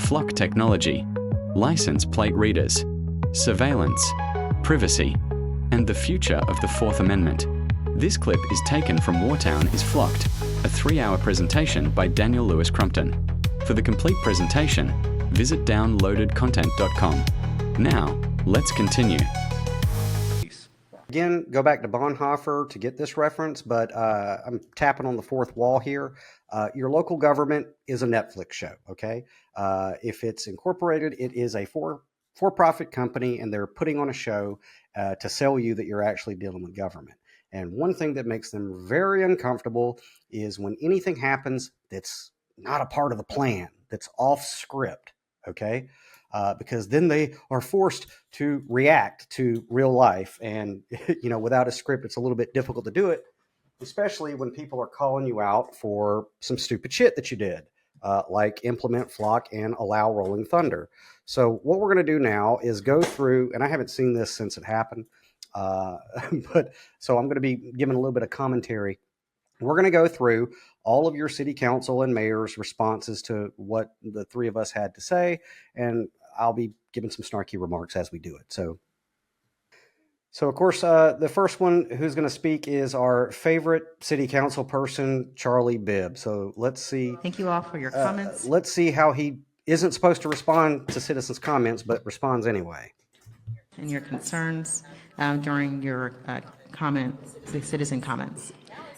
flock technology, license plate readers, surveillance, privacy, and the future of the Fourth Amendment. This clip is taken from Wartown is Flocked, a 3-hour presentation by Daniel Louis Crumpton. For the complete presentation, visit downloadedcontent.com. Now, let's continue. Again, go back to Bonhoeffer to get this reference, but I'm tapping on the fourth wall here. Your local government is a Netflix show, okay? If it's incorporated, it is a for-profit company, and they're putting on a show to sell you that you're actually dealing with government. And one thing that makes them very uncomfortable is when anything happens that's not a part of the plan, that's off script, okay? Because then they are forced to react to real life. And, you know, without a script, it's a little bit difficult to do it, especially when people are calling you out for some stupid shit that you did, like implement flock and allow rolling thunder. So what we're going to do now is go through, and I haven't seen this since it happened, but so I'm going to be giving a little bit of commentary. We're going to go through all of your city council and mayor's responses to what the three of us had to say, and I'll be giving some snarky remarks as we do it. So of course, the first one who's going to speak is our favorite city council person, Charlie Bibb. So let's see. Thank you all for your comments. Let's see how he isn't supposed to respond to citizens' comments, but responds anyway. And your concerns during your comments, the citizen comments.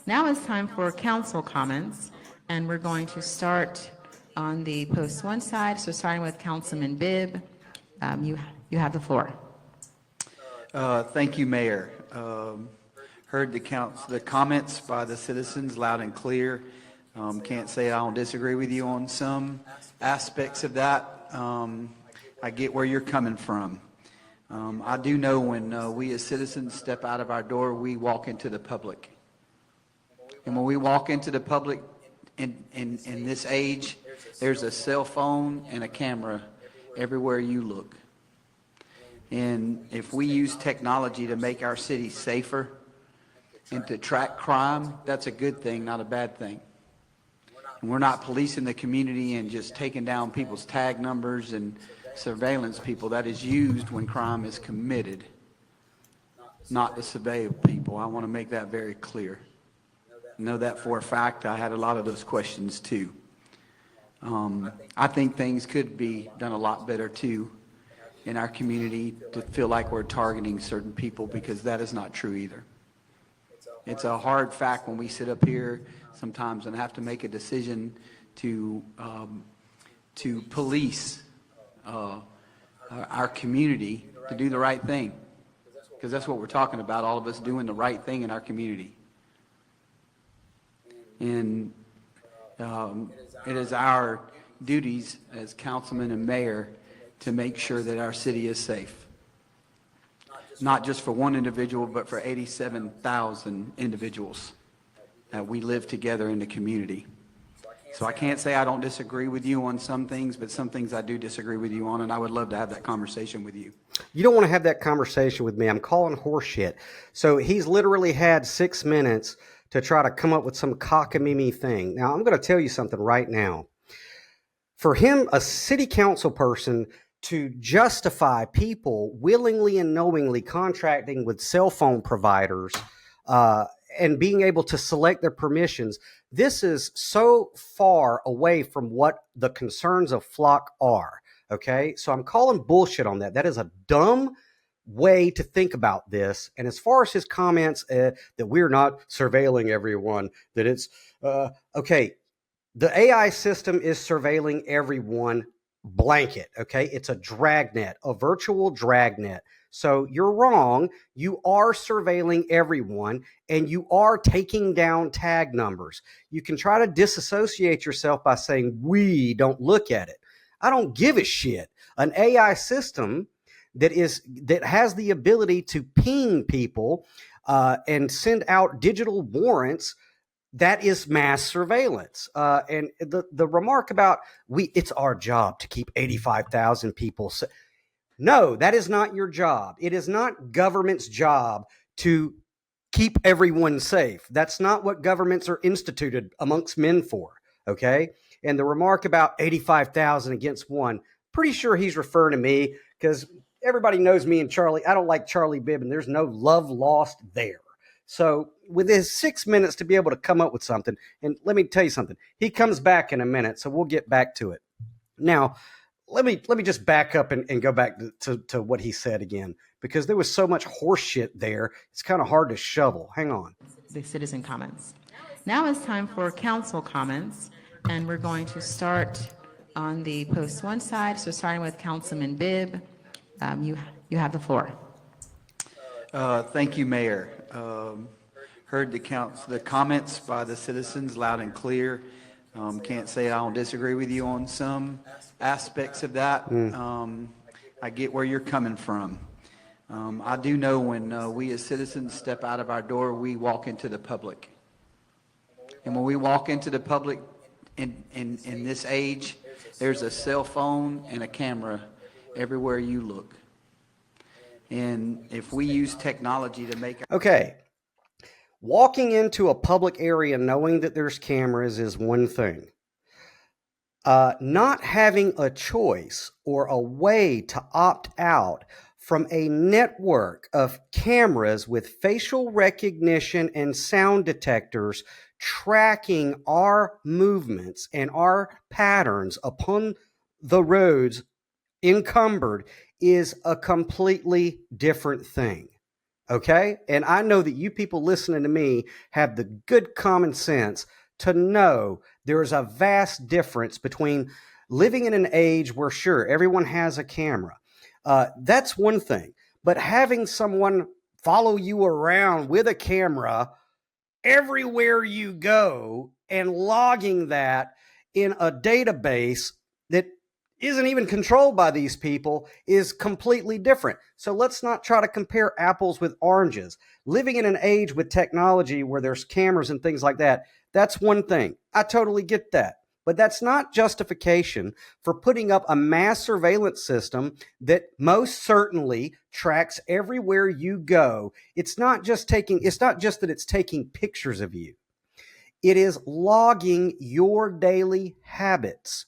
Now it's time for council comments, and we're going to start on the post one side. So starting with Councilman Bibb, you have the floor. Thank you, Mayor. Heard the comments by the citizens loud and clear. Can't say I don't disagree with you on some aspects of that. I get where you're coming from. I do know when we as citizens step out of our door, we walk into the public. And when we walk into the public in this age, there's a cell phone and a camera everywhere you look. And if we use technology to make our city safer and to track crime, that's a good thing, not a bad thing. And we're not policing the community and just taking down people's tag numbers and surveillance people. That is used when crime is committed, not to surveil people. I want to make that very clear. I know that for a fact. I had a lot of those questions too. I think things could be done a lot better too in our community to feel like we're targeting certain people, because that is not true either. It's a hard fact when we sit up here sometimes and have to make a decision to police our community to do the right thing, because that's what we're talking about, all of us doing the right thing in our community. And it is our duties as councilman and mayor to make sure that our city is safe. Not just for one individual, but for 87,000 individuals that we live together in the community. So I can't say I don't disagree with you on some things, but some things I do disagree with you on, and I would love to have that conversation with you. You don't want to have that conversation with me. I'm calling horseshit. So he's literally had 6 minutes to try to come up with some cockamamie thing. Now, I'm going to tell you something right now. For him, a city council person, to justify people willingly and knowingly contracting with cell phone providers and being able to select their permissions, this is so far away from what the concerns of flock are, okay? So I'm calling bullshit on that. That is a dumb way to think about this. And as far as his comments that we're not surveilling everyone, that it's, okay, the AI system is surveilling everyone, blanket, okay? It's a dragnet, a virtual dragnet. So you're wrong. You are surveilling everyone, and you are taking down tag numbers. You can try to disassociate yourself by saying, we don't look at it. I don't give a shit. An AI system that has the ability to ping people and send out digital warrants, that is mass surveillance. And the remark about it's our job to keep 85,000 people safe. No, that is not your job. It is not government's job to keep everyone safe. That's not what governments are instituted amongst men for, okay? And the remark about 85,000 against one, pretty sure he's referring to me because everybody knows me and Charlie. I don't like Charlie Bibb, and there's no love lost there. So with his 6 minutes to be able to come up with something, and let me tell you something, he comes back in a minute, so we'll get back to it. Now, let me just back up and go back to what he said again, because there was so much horse shit there. It's kind of hard to shovel. Hang on. The citizen comments. Now it's time for council comments, and we're going to start on the post one side. So starting with Councilman Bibb, you have the floor. Thank you, Mayor. Heard the comments by the citizens loud and clear. Can't say I don't disagree with you on some aspects of that. I get where you're coming from. I do know when we as citizens step out of our door, we walk into the public. And when we walk into the public in this age, there's a cell phone and a camera everywhere you look. And if we use technology to make... Okay. Walking into a public area knowing that there's cameras is one thing. Not having a choice or a way to opt out from a network of cameras with facial recognition and sound detectors tracking our movements and our patterns upon the roads encumbered is a completely different thing. Okay? And I know that you people listening to me have the good common sense to know there's a vast difference between living in an age where, sure, everyone has a camera. That's one thing. But having someone follow you around with a camera everywhere you go and logging that in a database that isn't even controlled by these people is completely different. So let's not try to compare apples with oranges. Living in an age with technology where there's cameras and things like that, that's one thing. I totally get that. But that's not justification for putting up a mass surveillance system that most certainly tracks everywhere you go. It's not just that it's taking pictures of you. It is logging your daily habits,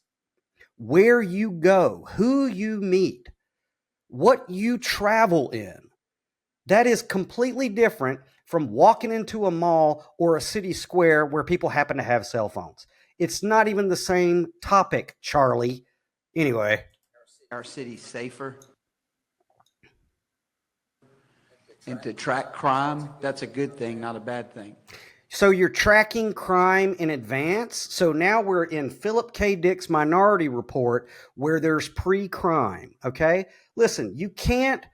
where you go, who you meet, what you travel in. That is completely different from walking into a mall or a city square where people happen to have cell phones. It's not even the same topic, Charlie. Anyway. Our city safer. And to track crime, that's a good thing, not a bad thing. So you're tracking crime in advance. So now we're in Philip K. Dick's Minority Report where there's pre-crime, okay? Listen, you can't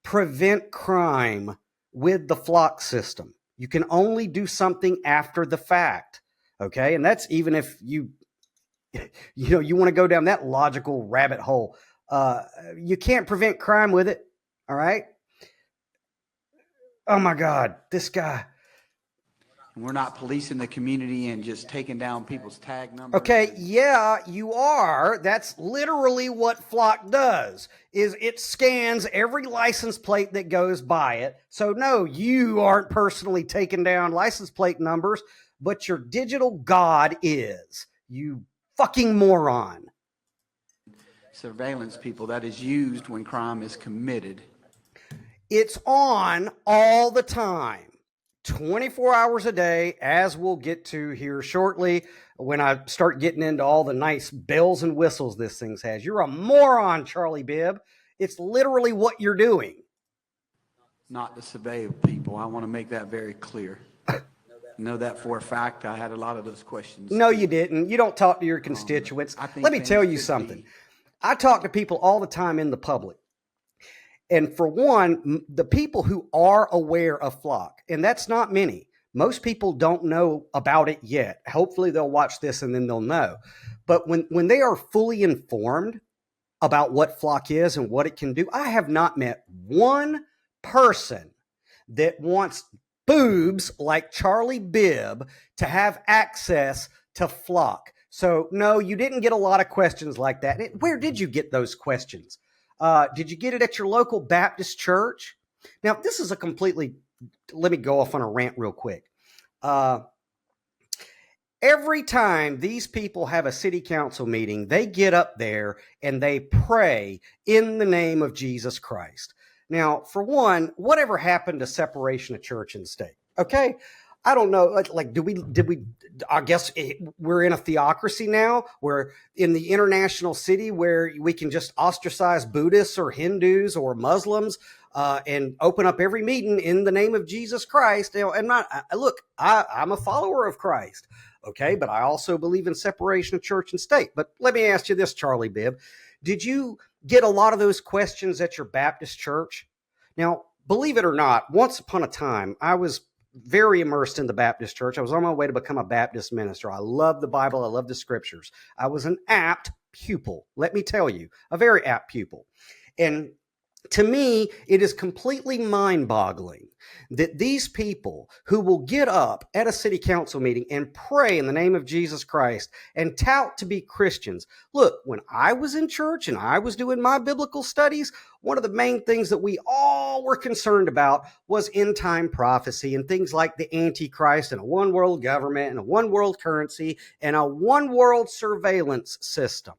prevent crime with the flock system. You can only do something after the fact, okay? And that's even if you want to go down that logical rabbit hole. You can't prevent crime with it, all right? Oh, my God, this guy... We're not policing the community and just taking down people's tag numbers. Okay, yeah, you are. That's literally what Flock does, is it scans every license plate that goes by it. So no, you aren't personally taking down license plate numbers, but your digital god is. You fucking moron. Surveillance people that is used when crime is committed. It's on all the time. 24 hours a day, as we'll get to here shortly when I start getting into all the nice bells and whistles this thing has. You're a moron, Charlie Bibb. It's literally what you're doing. Not to surveil people. I want to make that very clear. Know that for a fact. I had a lot of those questions. No, you didn't. You don't talk to your constituents. Let me tell you something. I talk to people all the time in the public. And for one, the people who are aware of Flock, and that's not many. Most people don't know about it yet. Hopefully they'll watch this and then they'll know. But when they are fully informed about what Flock is and what it can do, I have not met one person that wants boobs like Charlie Bibb to have access to Flock. So no, you didn't get a lot of questions like that. Where did you get those questions? Did you get it at your local Baptist church? Now, this is let me go off on a rant real quick. Every time these people have a city council meeting, they get up there and they pray in the name of Jesus Christ. Now, for one, whatever happened to separation of church and state? Okay. I don't know. Like, I guess we're in a theocracy now. We're in the international city where we can just ostracize Buddhists or Hindus or Muslims and open up every meeting in the name of Jesus Christ. You know, I'm a follower of Christ. Okay. But I also believe in separation of church and state. But let me ask you this, Charlie Bibb. Did you get a lot of those questions at your Baptist church? Now, believe it or not, once upon a time, I was very immersed in the Baptist church. I was on my way to become a Baptist minister. I love the Bible. I love the scriptures. I was an apt pupil. Let me tell you, a very apt pupil. And to me, it is completely mind-boggling that these people who will get up at a city council meeting and pray in the name of Jesus Christ and tout to be Christians. Look, when I was in church and I was doing my biblical studies, one of the main things that we all were concerned about was end-time prophecy and things like the Antichrist and a one-world government and a one-world currency and a one-world surveillance system.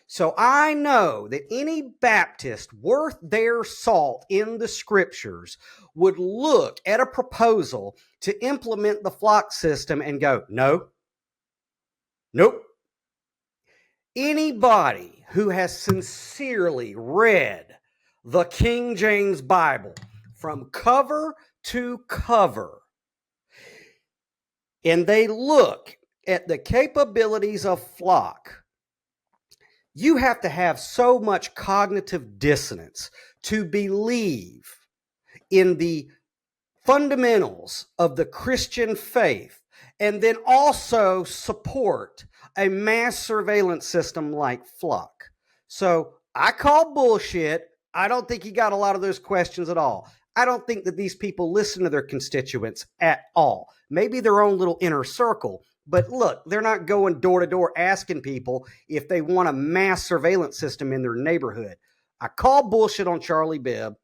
So I know that any Baptist worth their salt in the scriptures would look at a proposal to implement the flock system and go, no, nope. Anybody who has sincerely read the King James Bible from cover to cover, and they look at the capabilities of flock, you have to have so much cognitive dissonance to believe in the fundamentals of the Christian faith and then also support a mass surveillance system like Flock. So I call bullshit. I don't think he got a lot of those questions at all. I don't think that these people listen to their constituents at all. Maybe their own little inner circle. But look, they're not going door to door asking people if they want a mass surveillance system in their neighborhood. I call bullshit on Charlie Bibb,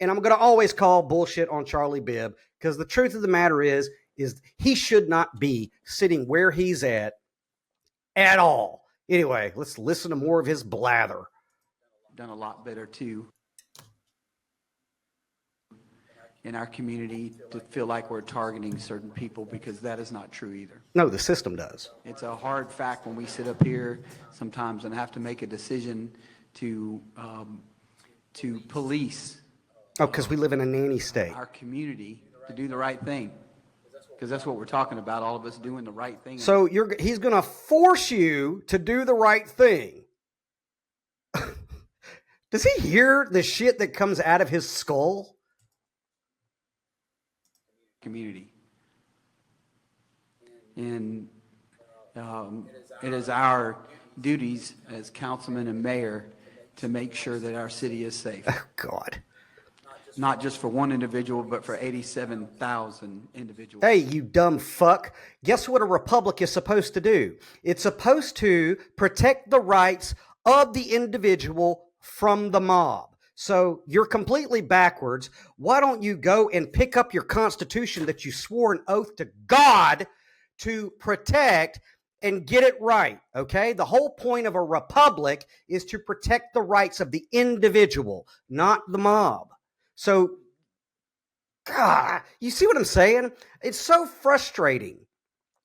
and I'm going to always call bullshit on Charlie Bibb because the truth of the matter is he should not be sitting where he's at all. Anyway, let's listen to more of his blather. Done a lot better too in our community to feel like we're targeting certain people, because that is not true either. No, the system does. It's a hard fact when we sit up here sometimes and have to make a decision to police. Oh, because we live in a nanny state. Our community to do the right thing, because that's what we're talking about. All of us doing the right thing. So he's going to force you to do the right thing. Does he hear the shit that comes out of his skull? Community. And it is our duties as councilman and mayor to make sure that our city is safe. Oh, God. Not just for one individual, but for 87,000 individuals. Hey, you dumb fuck. Guess what a republic is supposed to do? It's supposed to protect the rights of the individual from the mob. So you're completely backwards. Why don't you go and pick up your Constitution that you swore an oath to God to protect and get it right, okay? The whole point of a republic is to protect the rights of the individual, not the mob. So, God, you see what I'm saying? It's so frustrating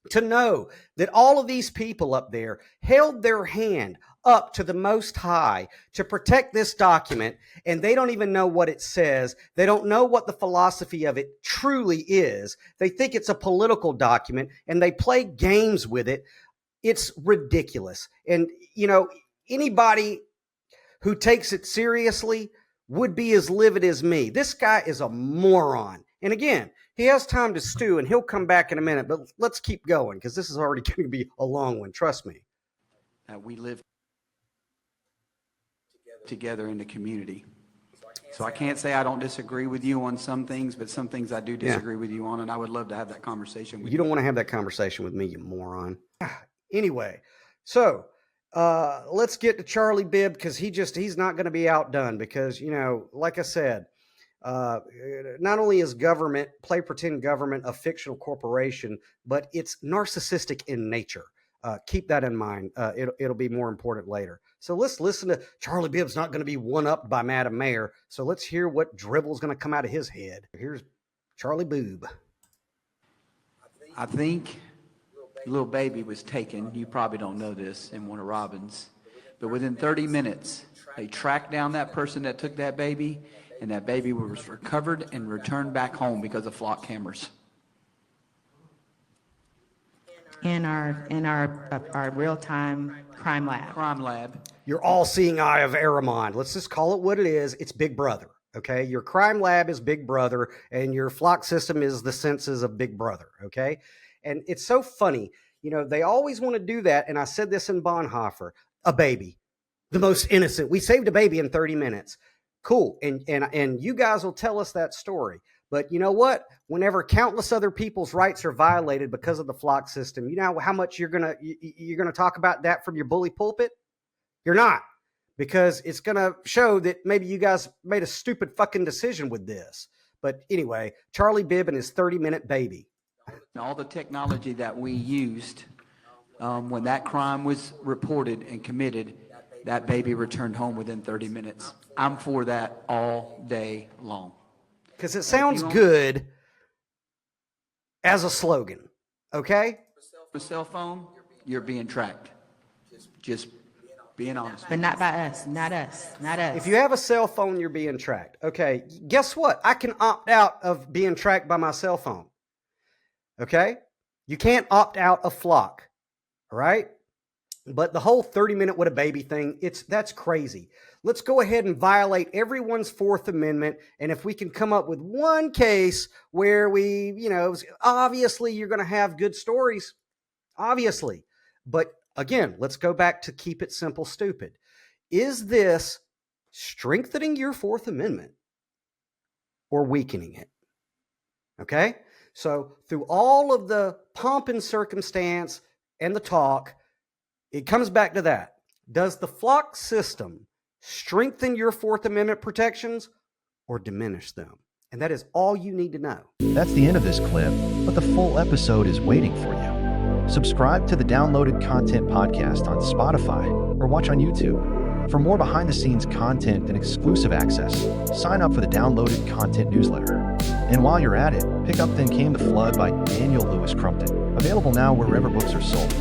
to know that all of these people up there held their hand up to the Most High to protect this document, and they don't even know what it says. They don't know what the philosophy of it truly is. They think it's a political document, and they play games with it. It's ridiculous. And, you know, anybody who takes it seriously would be as livid as me. This guy is a moron. And again, he has time to stew, and he'll come back in a minute, but let's keep going because this is already going to be a long one. Trust me. We live together in the community. So I can't say I don't disagree with you on some things, but some things I do disagree with you on, and I would love to have that conversation with you. You don't want to have that conversation with me, you moron. Anyway, so let's get to Charlie Bibb because he's not going to be outdone because, you know, like I said, not only is government, play pretend government, a fictional corporation, but it's narcissistic in nature. Keep that in mind. It'll be more important later. So let's listen to Charlie Bibb's not going to be one-upped by Madam Mayor. So let's hear what drivel is going to come out of his head. Here's Charlie Bibb. I think little baby was taken, you probably don't know this, in one of Robin's, but within 30 minutes, they tracked down that person that took that baby, and that baby was recovered and returned back home because of flock cameras. In our real-time crime lab. Crime lab. Your all-seeing eye of Aramon. Let's just call it what it is. It's Big Brother. Okay, your crime lab is Big Brother, and your flock system is the senses of Big Brother. Okay, and it's so funny. You know, they always want to do that. And I said this in Bonhoeffer: a baby, the most innocent. We saved a baby in 30 minutes. Cool, and you guys will tell us that story. But you know what? Whenever countless other people's rights are violated because of the flock system, you know how much you're gonna talk about that from your bully pulpit? You're not. Because it's going to show that maybe you guys made a stupid fucking decision with this. But anyway, Charlie Bibb and his 30-minute baby. All the technology that we used when that crime was reported and committed, that baby returned home within 30 minutes. I'm for that all day long. Because it sounds good as a slogan, okay? For cell phone, you're being tracked. Just being honest. But not by us, not us. If you have a cell phone, you're being tracked. Okay, guess what? I can opt out of being tracked by my cell phone. Okay? You can't opt out of flock. All right? But the whole 30-minute with a baby thing, that's crazy. Let's go ahead and violate everyone's Fourth Amendment. And if we can come up with one case where obviously you're going to have good stories. Obviously. But again, let's go back to keep it simple, stupid. Is this strengthening your Fourth Amendment or weakening it? Okay? So through all of the pomp and circumstance and the talk, it comes back to that. Does the flock system strengthen your Fourth Amendment protections or diminish them? And that is all you need to know. That's the end of this clip, but the full episode is waiting for you. Subscribe to the Downloaded Content Podcast on Spotify or watch on YouTube. For more behind-the-scenes content and exclusive access, sign up for the Downloaded Content newsletter. And while you're at it, pick up Then Came the Flood by Daniel Louis Crumpton, available now wherever books are sold.